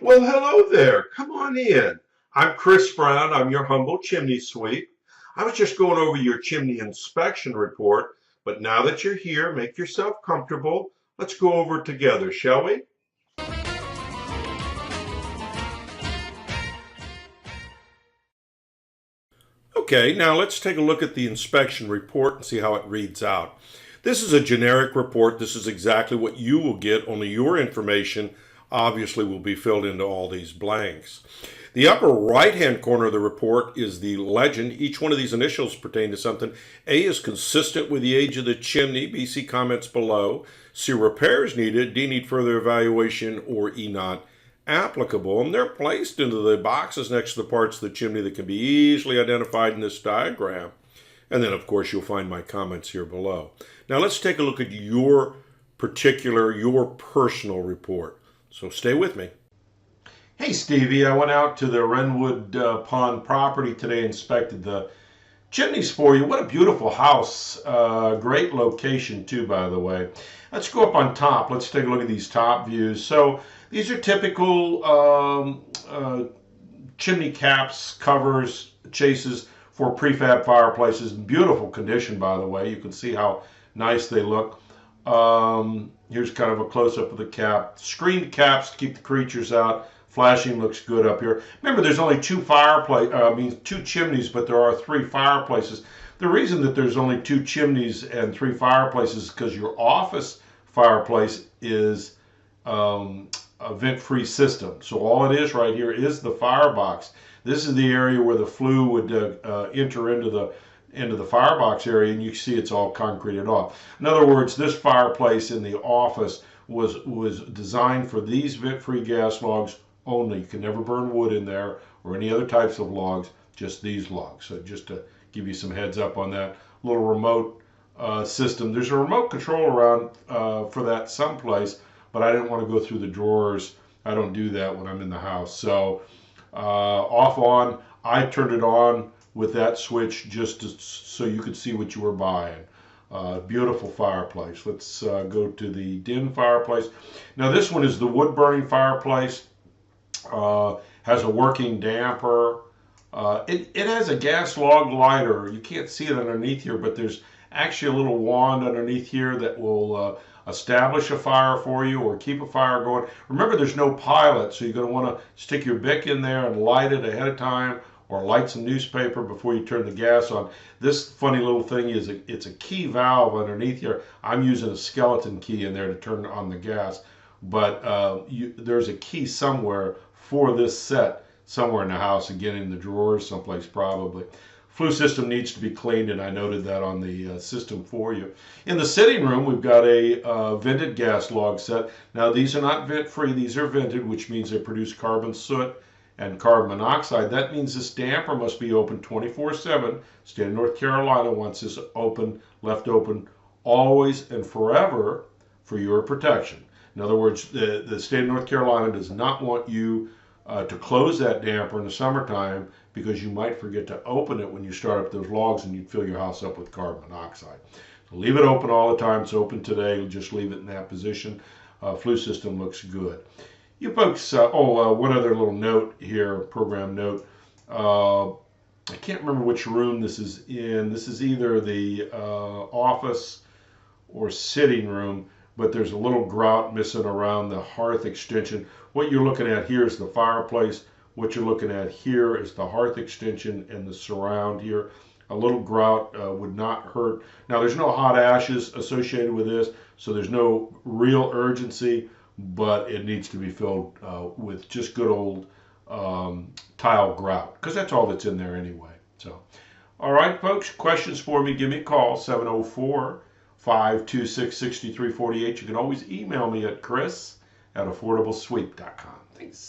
Well, hello there. Come on in. I'm Chris Brown. I'm your humble chimney sweep. I was just going over your chimney inspection report, but now that you're here, make yourself comfortable. Let's go over it together, shall we? Okay, now let's take a look at the inspection report and see how it reads out. This is a generic report. This is exactly what you will get, only your information obviously will be filled into all these blanks. The upper right-hand corner of the report is the legend. Each one of these initials pertain to something. A is consistent with the age of the chimney. B, see comments below. C, repairs needed. D, need further evaluation. Or E, not applicable. And they're placed into the boxes next to the parts of the chimney that can be easily identified in this diagram. And then, of course, you'll find my comments here below. Now, let's take a look at your personal report. So stay with me. Hey, Stevie, I went out to the Wrenwood Pond property today, inspected the chimneys for you. What a beautiful house. Great location, too, by the way. Let's go up on top. Let's take a look at these top views. So these are typical chimney caps, covers, chases for prefab fireplaces. Beautiful condition, by the way. You can see how nice they look. Here's kind of a close-up of the cap. Screened caps to keep the creatures out. Flashing looks good up here. Remember, there's only two chimneys, but there are three fireplaces. The reason that there's only two chimneys and three fireplaces is because your office fireplace is a vent-free system. So all it is right here is the firebox. This is the area where the flue would enter into the firebox area, and you see it's all concreted off. In other words, this fireplace in the office was designed for these vent-free gas logs only. You can never burn wood in there or any other types of logs, just these logs. So just to give you some heads up on that little remote system. There's a remote control around for that someplace, but I didn't want to go through the drawers. I don't do that when I'm in the house. So off on, I turned it on with that switch so you could see what you were buying. Beautiful fireplace. Let's go to the dim fireplace. Now this one is the wood burning fireplace. Has a working damper. It has a gas log lighter. You can't see it underneath here, but there's actually a little wand underneath here that will establish a fire for you or keep a fire going. Remember, there's no pilot, so you're going to want to stick your Bic in there and light it ahead of time, or light some newspaper before you turn the gas on. This funny little thing is it's a key valve underneath here. I'm using a skeleton key in there to turn on the gas, but there's a key somewhere for this set, somewhere in the house, again in the drawers, someplace probably. Flue system needs to be cleaned, and I noted that on the system for you. In the sitting room, we've got a vented gas log set. Now, these are not vent-free. These are vented, which means they produce carbon soot and carbon monoxide. That means this damper must be open 24/7. State of North Carolina wants this left open always and forever for your protection. In other words, the state of North Carolina does not want you to close that damper in the summertime, because you might forget to open it when you start up those logs and you'd fill your house up with carbon monoxide. So leave it open all the time. It's open today. Just leave it in that position. Flue system looks good. You folks, one other little note here, program note. I can't remember which room this is in. This is either the office or sitting room, but there's a little grout missing around the hearth extension. What you're looking at here is the fireplace. What you're looking at here is the hearth extension and the surround here. A little grout would not hurt. Now, there's no hot ashes associated with this, so there's no real urgency, but it needs to be filled with just good old tile grout, because that's all that's in there anyway. So, all right, folks, questions for me, give me a call, 704-526-6348. You can always email me at chris@affordablesweep.com. Thanks.